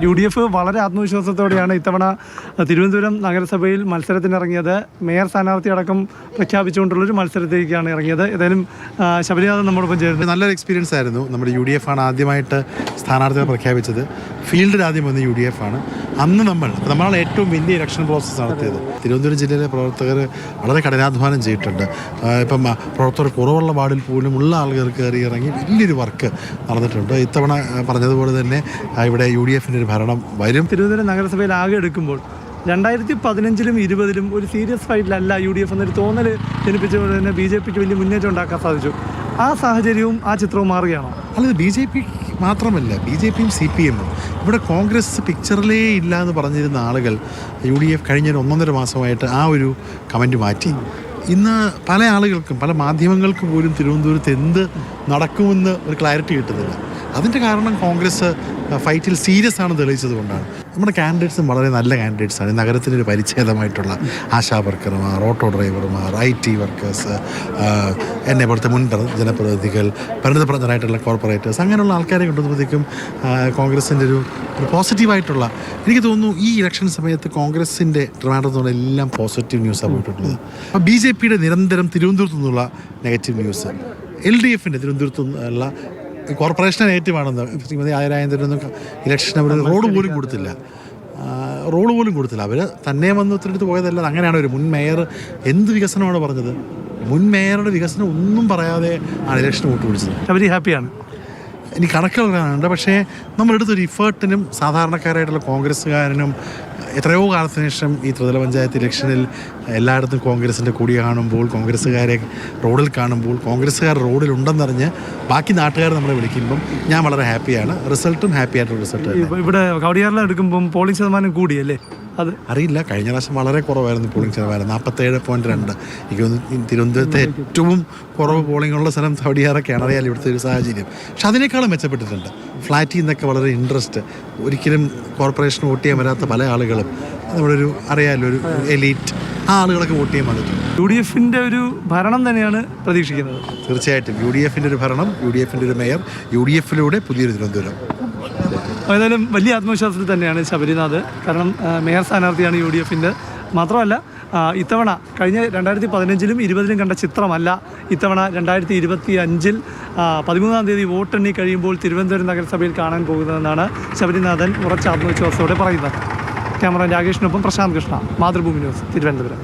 UDF വളരെ ആത്മവിശ്വാസത്തോടെയാണ് ഇത്തവണ തിരുവനന്തപുരം നഗരസഭയിൽ മത്സരത്തിനിറങ്ങിയത്. മേയർ സ്ഥാനാർത്ഥി അടക്കം പ്രഖ്യാപിച്ചുകൊണ്ടുള്ളൊരു മത്സരത്തിലേക്കാണ് ഇറങ്ങിയത്. ഏതായാലും ശബരിനാഥൻ നമ്മോടൊപ്പം ചേരുന്നത്. നല്ലൊരു എക്സ്പീരിയൻസ് ആയിരുന്നു. നമ്മുടെ UDF ആണ് ആദ്യമായിട്ട് സ്ഥാനാർത്ഥികളെ പ്രഖ്യാപിച്ചത്. ഫീൽഡിൽ ആദ്യം വന്ന UDF ആണ്. അന്ന് നമ്മളാണ് ഏറ്റവും വലിയ ഇലക്ഷൻ പ്രോസസ്സ് നടത്തിയത്. തിരുവനന്തപുരം ജില്ലയിലെ പ്രവർത്തകർ വളരെ കഠിനാധ്വാനം ചെയ്തിട്ടുണ്ട്. ഇപ്പം പ്രവർത്തകർ കുറവുള്ള വാർഡിൽ പോലും ഉള്ള ആളുകൾ കയറി ഇറങ്ങി വലിയൊരു വർക്ക് നടന്നിട്ടുണ്ട്. ഇത്തവണ പറഞ്ഞതുപോലെ തന്നെ ഇവിടെ UDFൻ്റെ ഭരണം വരും. തിരുവനന്തപുരം നഗരസഭയിൽ ആകെ എടുക്കുമ്പോൾ 2015-ലും 20-ലും ഒരു സീരിയസ് ഫൈറ്റിലല്ല UDF എന്നൊരു തോന്നൽ ജനിപ്പിച്ചുകൊണ്ട് തന്നെ BJPക്ക് വലിയ മുന്നേറ്റം ഉണ്ടാക്കാൻ സാധിച്ചു. ആ സാഹചര്യവും ആ ചിത്രവും മാറുകയാണോ? അല്ലത് BJP മാത്രമല്ല, BJPയും CPM-ഉം ഇവിടെ കോൺഗ്രസ് പിക്ചറിലേ ഇല്ല എന്ന് പറഞ്ഞിരുന്ന ആളുകൾ UDF കഴിഞ്ഞ 1.5 മാസമായിട്ട് ആ ഒരു കമൻറ്റ് മാറ്റി. ഇന്ന് പല ആളുകൾക്കും പല മാധ്യമങ്ങൾക്ക് പോലും തിരുവനന്തപുരത്ത് എന്ത് നടക്കുമെന്ന് ഒരു ക്ലാരിറ്റി കിട്ടുന്നില്ല. അതിൻ്റെ കാരണം കോൺഗ്രസ് ഫൈറ്റിൽ സീരിയസ് ആണ് തെളിയിച്ചത് കൊണ്ടാണ്. നമ്മുടെ കാൻഡിഡേറ്റ്സും വളരെ നല്ല കാൻഡിഡേറ്റ്സാണ്. നഗരത്തിനൊരു പരിച്ഛേദമായിട്ടുള്ള ആശാ വർക്കർമാർ, ഓട്ടോ ഡ്രൈവർമാർ, IT വർക്കേഴ്സ്, എന്നെ പോലത്തെ മുൻ ജനപ്രതിനിധികൾ, പരിണിതപ്രജ്ഞരായിട്ടുള്ള കോർപ്പറേറ്റേഴ്സ്, അങ്ങനെയുള്ള ആൾക്കാരെ കൊണ്ടുവന്നപ്പോഴത്തേക്കും കോൺഗ്രസിൻ്റെ ഒരു പോസിറ്റീവായിട്ടുള്ള, എനിക്ക് തോന്നുന്നു ഈ ഇലക്ഷൻ സമയത്ത് കോൺഗ്രസിൻ്റെ ട്രിവാൻഡ്രത്തുനിന്നുള്ള എല്ലാം പോസിറ്റീവ് ന്യൂസാണ് പോയിട്ടുള്ളത്. അപ്പോൾ BJPയുടെ നിരന്തരം തിരുവനന്തപുരത്തു നിന്നുള്ള നെഗറ്റീവ് ന്യൂസ്, LDFൻ്റെ തിരുവനന്തപുരത്തു നിന്നുള്ള കോർപ്പറേഷൻ നെഗറ്റീവാണെന്ന്. ശ്രീമതി ആയിരായന്ദ്രനൊന്നും ഇലക്ഷൻ അവർ റോഡ് പോലും കൊടുത്തില്ല. അവർ തന്നെ വന്ന് ഒത്തിരിടത്ത് പോയതല്ല. അങ്ങനെയാണ് ഒരു മുൻ മേയർ എന്ത് വികസനമാണ് പറഞ്ഞത്? മുൻ മേയറുടെ വികസനം ഒന്നും പറയാതെ ആണ് ഇലക്ഷൻ വോട്ട് പിടിച്ചത്. അവർ ഹാപ്പിയാണ്. എനിക്ക് കണക്കുകൾ കാണാനുണ്ട്. പക്ഷേ നമ്മളെടുത്തൊരു ഇഫേർട്ടിനും സാധാരണക്കാരായിട്ടുള്ള കോൺഗ്രസ്സുകാരനും എത്രയോ കാലത്തിന് ശേഷം ഈ ത്രിതല പഞ്ചായത്ത് ഇലക്ഷനിൽ എല്ലായിടത്തും കോൺഗ്രസിൻ്റെ കൊടി കാണുമ്പോൾ, കോൺഗ്രസ്സുകാരെ റോഡിൽ കാണുമ്പോൾ, കോൺഗ്രസ്സുകാർ റോഡിലുണ്ടെന്നറിഞ്ഞ് ബാക്കി നാട്ടുകാർ നമ്മളെ വിളിക്കുമ്പം ഞാൻ വളരെ ഹാപ്പിയാണ്. റിസൾട്ടും ഹാപ്പി ആയിട്ടുള്ള റിസൾട്ട്. ഇവിടെ കവടിയാറിൽ എടുക്കുമ്പം പോളിംഗ് ശതമാനം കൂടിയല്ലേ? അത് അറിയില്ല. കഴിഞ്ഞ പ്രാവശ്യം വളരെ കുറവായിരുന്നു പോളിംഗ് ശതമാനം, 47.2. എനിക്ക് തോന്നുന്നു തിരുവനന്തപുരത്തെ ഏറ്റവും കുറവ് പോളിംഗ് ഉള്ള സ്ഥലം കവടിയാറൊക്കെയാണ്. അറിയാമല്ലോ ഇവിടുത്തെ ഒരു സാഹചര്യം. പക്ഷെ അതിനേക്കാളും മെച്ചപ്പെട്ടിട്ടുണ്ട്. ഫ്ലാറ്റിൽ നിന്നൊക്കെ വളരെ ഇൻട്രസ്റ്റ്, ഒരിക്കലും കോർപ്പറേഷൻ വോട്ട് ചെയ്യാൻ വരാത്ത പല ആളുകളും, നമ്മളൊരു അറിയാമല്ലോ ഒരു എലീറ്റ്, ആ ആളുകളൊക്കെ വോട്ട് ചെയ്യാൻ വന്നിട്ടുണ്ട്. UDFൻ്റെ ഒരു ഭരണം തന്നെയാണ് പ്രതീക്ഷിക്കുന്നത്. തീർച്ചയായിട്ടും UDFൻ്റെ ഒരു ഭരണം, UDFൻ്റെ ഒരു മേയർ, UDFിലൂടെ പുതിയൊരു തിരുവനന്തപുരം. ഏതായാലും വലിയ ആത്മവിശ്വാസത്തിൽ തന്നെയാണ് ശബരിനാഥ്. കാരണം മേയർ സ്ഥാനാർത്ഥിയാണ് UDFൻ്റെ. മാത്രമല്ല ഇത്തവണ കഴിഞ്ഞ 2015-ലും 20-ലും കണ്ട ചിത്രമല്ല ഇത്തവണ 2025-ൽ 13-ാം തീയതി വോട്ടെണ്ണി കഴിയുമ്പോൾ തിരുവനന്തപുരം നഗരസഭയിൽ കാണാൻ പോകുന്നതെന്നാണ് ശബരിനാഥൻ ഉറച്ച ആത്മവിശ്വാസത്തോടെ പറയുന്നത്. ക്യാമറ രാകേഷിനൊപ്പം പ്രശാന്ത് കൃഷ്ണ, മാതൃഭൂമി ന്യൂസ്, തിരുവനന്തപുരം.